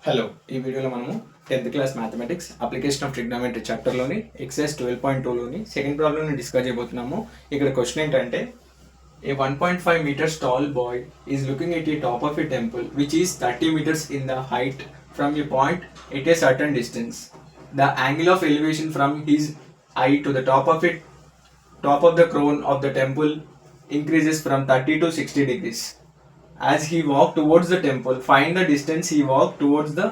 Hello, ఈ వీడియోలో మనము 10th class mathematics application of trigonometry చాప్టర్లోని ఎక్సైజ్ 12.2లోని సెకండ్ ప్రాబ్లమ్ని డిస్కస్ చేయబోతున్నాము. ఇక్కడ క్వశ్చన్ ఏంటంటే a 1.5 meters tall boy is looking at the top of a temple which is 30 meters in the height from a point at a certain distance. The angle of elevation from his eye to the top of the crown of the temple increases from 30 to 60 degrees. As he walked towards the temple, find the distance he walked towards the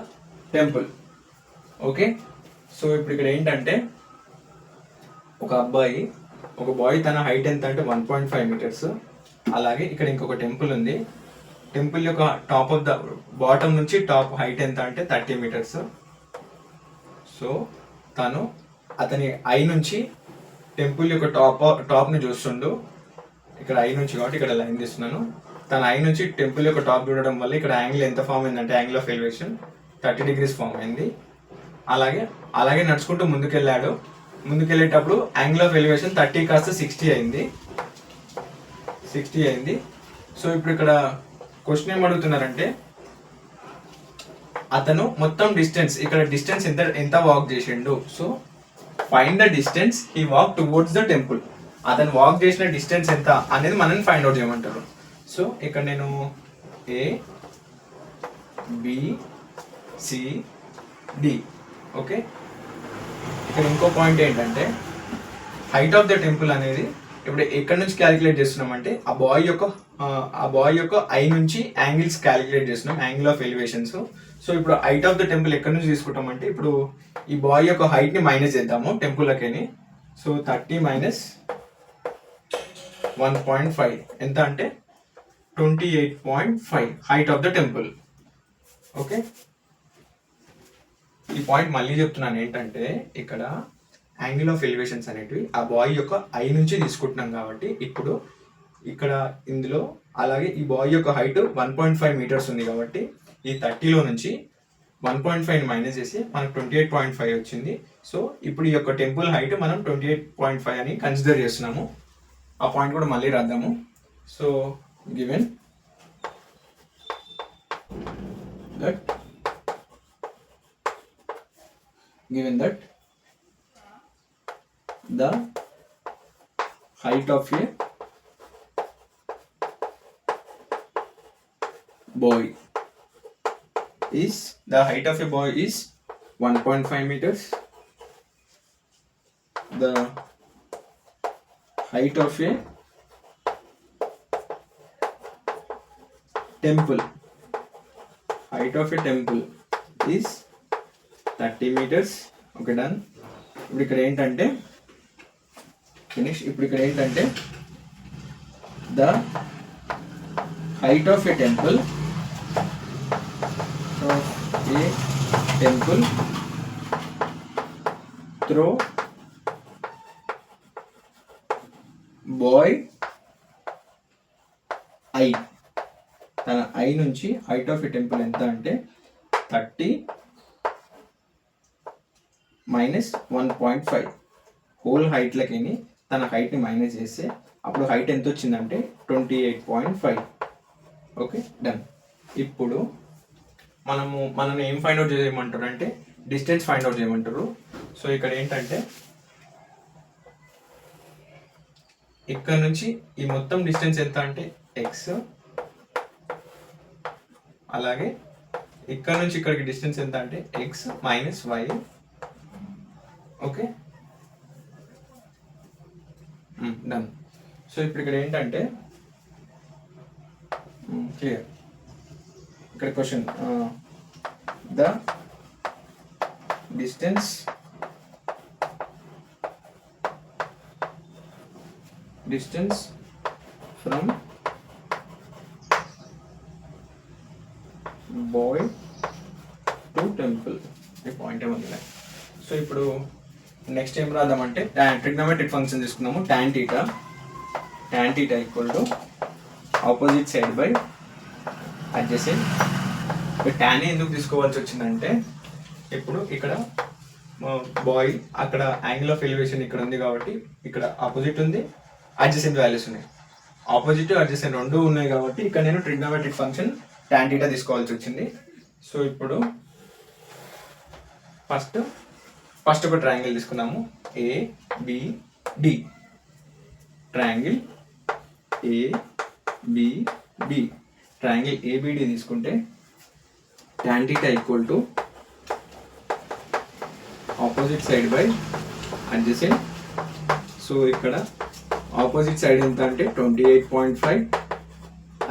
temple. Okay, so ఇప్పుడు ఇక్కడ ఏంటంటే ఒక bye తన height ఎంత అంటే 1.5 meters. అలాగే ఇక్కడ ఇంకొక టెంపుల్ ఉంది. టెంపుల్ యొక్క టాప్ ఆఫ్ ద బాటమ్ నుంచి టాప్ హైట్ ఎంత అంటే 30 meters. సో తను అతని ఐ నుంచి టెంపుల్ యొక్క టాప్ని చూస్తుండు. ఇక్కడ ఐ నుంచి కాబట్టి ఇక్కడ లైన్ తీస్తున్నాను. తన ఐ నుంచి టెంపుల్ యొక్క టాప్ చూడడం వల్ల ఇక్కడ యాంగిల్ ఎంత ఫామ్ అయిందంటే angle of elevation 30 degrees form అయింది. అలాగే నడుచుకుంటూ ముందుకెళ్ళేటప్పుడు యాంగిల్ ఆఫ్ ఎలివేషన్ 30 కాస్త 60 అయింది. సో ఇప్పుడు ఇక్కడ క్వశ్చన్ ఏం అడుగుతున్నారంటే అతను మొత్తం డిస్టెన్స్ ఎంత వాక్ చేసిండు. So find the distance he walk towards the temple. అతను వాక్ చేసిన డిస్టెన్స్ ఎంత అనేది మనల్ని ఫైండ్ అవుట్ చేయమంటారు. సో ఇక్కడ నేను A, B, C, D. Okay, ఇక్కడ ఇంకో పాయింట్ ఏంటంటే హైట్ ఆఫ్ ద టెంపుల్ అనేది ఇప్పుడు ఎక్కడి నుంచి క్యాలిక్యులేట్ చేస్తున్నామంటే ఆ బాయ్ యొక్క ఐ నుంచి యాంగిల్స్ క్యాలిక్యులేట్ చేస్తున్నాం, యాంగిల్ ఆఫ్ ఎలివేషన్స్. సో ఇప్పుడు హైట్ ఆఫ్ ద టెంపుల్ ఎక్కడి నుంచి తీసుకుంటామంటే ఇప్పుడు ఈ బాయ్ యొక్క హైట్ని మైనస్ చేద్దాము టెంపుల్కి. సో 30 minus 1.5 ఎంత అంటే 28.5 height of the temple. Okay, ఈ పాయింట్ మళ్ళీ చెప్తున్నాను ఏంటంటే ఇక్కడ యాంగిల్ ఆఫ్ ఎలివేషన్స్ అనేటివి ఆ బాయ్ యొక్క ఐ నుంచి తీసుకుంటున్నాం కాబట్టి ఇప్పుడు ఇక్కడ ఇందులో అలాగే ఈ బాయ్ యొక్క హైట్ 1.5 meters ఉంది కాబట్టి ఈ 30లో నుంచి 1.5 మైనస్ చేసి మనకు 28.5 వచ్చింది. సో ఇప్పుడు ఈ యొక్క టెంపుల్ హైట్ మనం 28.5 అని కన్సిడర్ చేస్తున్నాము. ఆ పాయింట్ కూడా మళ్ళీ రాద్దాము. So given that the height of a boy is 1.5 meters. The height of a temple is 30 meters. Okay, done. ఇప్పుడు ఇక్కడ ఏంటంటే ఫినిష్. ఇప్పుడు ఇక్కడ ఏంటంటే the height of a temple through boy eye. తన ఐ నుంచి హైట్ ఆఫ్ ఎ టెంపుల్ ఎంత అంటే 30 minus 1.5 హోల్ హైట్లకి తన హైట్ని మైనస్ చేస్తే అప్పుడు హైట్ ఎంత వచ్చిందంటే 28.5. Okay, done. ఇప్పుడు మనల్ని ఏం ఫైండ్ అవుట్ చేయమంటారు అంటే డిస్టెన్స్ ఫైండ్ అవుట్ చేయమంటారు. సో ఇక్కడ ఏంటంటే ఇక్కడ నుంచి ఈ మొత్తం డిస్టెన్స్ ఎంత అంటే x, అలాగే ఇక్కడ నుంచి ఇక్కడికి డిస్టెన్స్ ఎంత అంటే x minus y. Okay, done. So ఇప్పుడు ఇక్కడ ఏంటంటే క్లియర్. ఇక్కడ question the distance from boy to temple. ఈ పాయింట్ ఏమన్నా. సో ఇప్పుడు నెక్స్ట్ ఏం రాద్దామంటే ట్రిగ్నోమెట్రిక్ ఫంక్షన్ తీసుకున్నాము. tan theta equal to opposite side by adjacent. tan ఎందుకు తీసుకోవాల్సి వచ్చిందంటే ఇప్పుడు ఇక్కడ బాయ్ అక్కడ యాంగిల్ ఆఫ్ ఎలివేషన్ ఇక్కడ ఉంది కాబట్టి ఇక్కడ ఆపోజిట్ ఉంది, అడ్జసెంట్ వాల్యూస్ ఉన్నాయి. ఆపోజిట్ అడ్జసెంట్ రెండు ఉన్నాయి కాబట్టి ఇక్కడ నేను ట్రిగ్నోమెట్రిక్ ఫంక్షన్ tan theta తీసుకోవాల్సి వచ్చింది. సో ఇప్పుడు ఫస్ట్ ఒక ట్రయాంగిల్ తీసుకున్నాము, ABD. Triangle ABD, triangle ABD తీసుకుంటే tan theta equal to opposite side by adjacent. So ఇక్కడ ఆపోజిట్ సైడ్ ఎంత అంటే 28.5,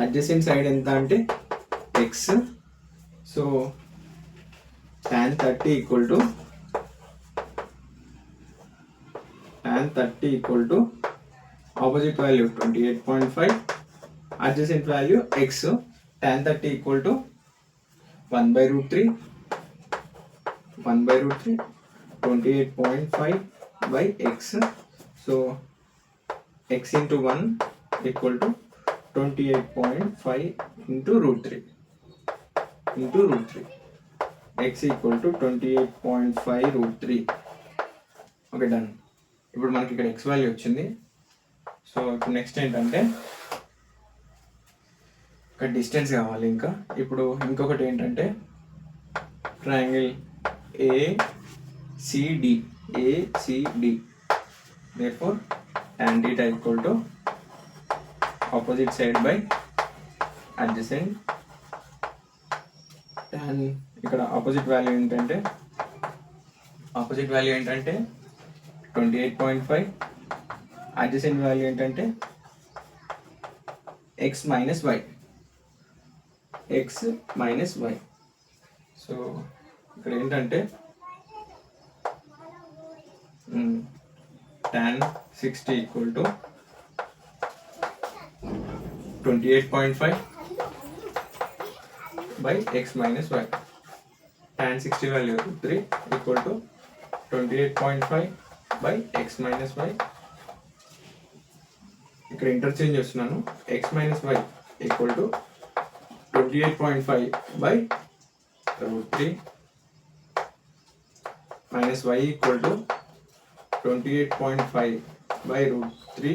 అడ్జసెంట్ సైడ్ ఎంత అంటే X. So tan 30 equal to opposite value 28.5, adjacent value X. tan 30 equal to 1/√3, 28.5 by x. So x into 1 equal to 28.5 into √3 x equal to 28.5 √3. Okay, done. ఇప్పుడు మనకి ఇక్కడ x value వచ్చింది. So ఇప్పుడు next ఏంటంటే ఇక్కడ distance కావాలి. ఇప్పుడు ఇంకొకటి ఏంటంటే triangle ACD. Therefore tan theta equal to opposite side by adjacent. tan ఇక్కడ ఆపోజిట్ వాల్యూ ఏంటంటే 28.5, అడ్జసెంట్ వాల్యూ ఏంటంటే x minus y. సో ఇక్కడ ఏంటంటే tan 60 equal to 28.5 by x minus y. tan 60 value 3 equal to 28.5 by x minus y. ఇక్కడ interchange చేస్తున్నాను. x minus y equal to 28.5 by √3 minus y equal to 28.5 by √3.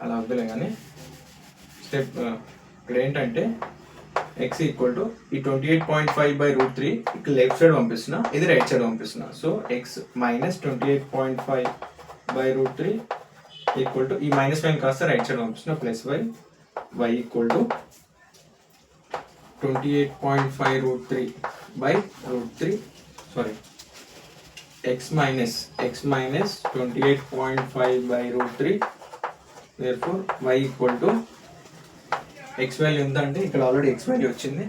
అలా వద్దులే కానీ step ఇక్కడ ఏంటంటే x equal to ఈ 28.5 by √3 ఇక్కడ left side పంపిస్తున్నా, ఇది రైట్ సైడ్ పంపిస్తున్నా. So x minus 28.5 by √3 equal to ఈ మైనస్ వన్ కాస్త రైట్ సైడ్ పంపిస్తున్నా, plus y equal to 28.5 √3 by √3. Sorry, x minus 28.5 by √3. Therefore y equal to x value ఎంత అంటే ఇక్కడ ఆల్రెడీ x వాల్యూ వచ్చింది.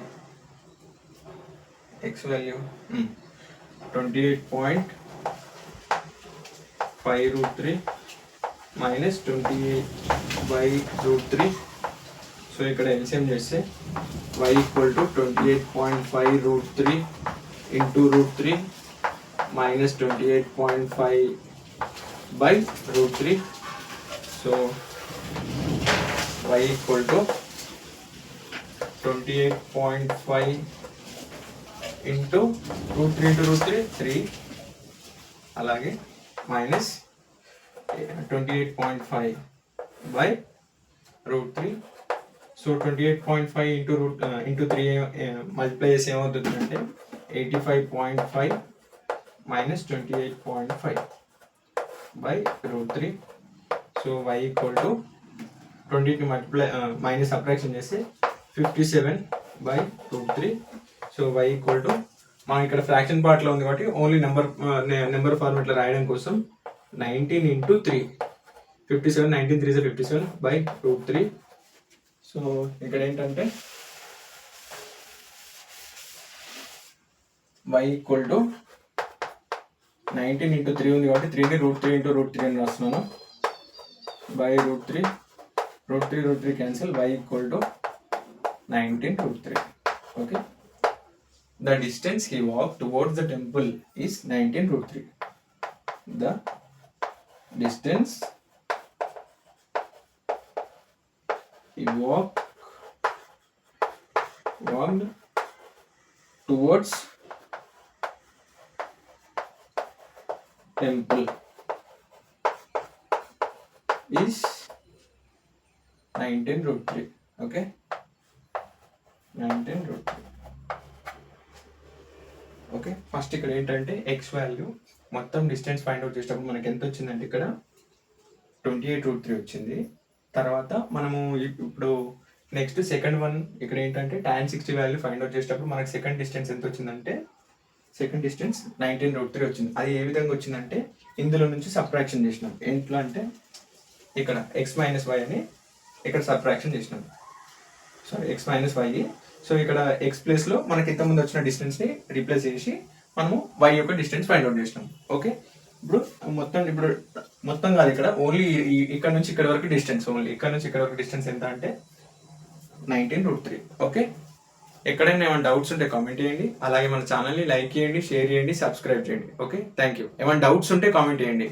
x value 28.5 √3 minus 28 by √3. So ఇక్కడ LCM చేస్తే y equal to 28.5 √3 into √3 minus 28.5 by √3. So y equal to 28.5 into √3 3, అలాగే minus 28.5 by √3. So 28.5 into 3 multiply చేసి ఏమవుతుందంటే 85.5 minus 28.5 by √3. So y equal to 20 multiply minus subtraction చేస్తే 57 by √3. So y equal to మనం ఇక్కడ fraction పార్ట్లో ఉంది కాబట్టి only number ఫార్మెట్లో రాయడం కోసం 19 into 3, 57, 19 3 57 by √3. సో ఇక్కడ ఏంటంటే y ఈక్వల్ టు 19 into 3 ఉంది కాబట్టి 3ని √3 into √3 అని రాస్తున్నాను, by √3. √3 cancel, y equal to 19 √3. Okay, the distance he walked towards the temple is 19 √3. The distance he walked towards temple is 19 √3. Okay, 19 √3. Okay, first ఇక్కడ ఏంటంటే X value మొత్తం distance find out చేసేటప్పుడు మనకి ఎంత వచ్చిందంటే ఇక్కడ 28√3 వచ్చింది. తర్వాత మనము ఇప్పుడు నెక్స్ట్ సెకండ్ వన్ ఇక్కడ ఏంటంటే tan60 వాల్యూ ఫైండ్ అవుట్ చేసేటప్పుడు మనకి సెకండ్ డిస్టెన్స్ ఎంత వచ్చిందంటే సెకండ్ డిస్టెన్స్ 19√3 వచ్చింది. అది ఏ విధంగా వచ్చిందంటే ఇందులో నుంచి సబ్ట్రాక్షన్ చేసినాం. ఎట్లా అంటే ఇక్కడ x మైనస్ వై అని ఇక్కడ సబ్ట్రాక్షన్ చేసినాం. Sorry x minus y. So ఇక్కడ ఎక్స్ ప్లేస్లో మనకి ఇంతకుముందు వచ్చిన డిస్టెన్స్ని రీప్లేస్ చేసి మనము y యొక్క డిస్టెన్స్ ఫైండ్ అవుట్ చేసినాం. ఓకే, ఇప్పుడు మొత్తం కాదు, ఇక్కడ ఓన్లీ ఇక్కడ నుంచి ఇక్కడ వరకు డిస్టెన్స్, ఓన్లీ ఇక్కడ నుంచి ఇక్కడ వరకు డిస్టెన్స్ ఎంత అంటే 19√3. ఓకే, ఎక్కడైనా ఏమైనా డౌట్స్ ఉంటే కామెంట్ చేయండి. అలాగే మన ఛానల్ని లైక్ చేయండి, షేర్ చేయండి, సబ్స్క్రైబ్ చేయండి. Okay, thank you. ఏమైనా డౌట్స్ ఉంటే కామెంట్ చేయండి.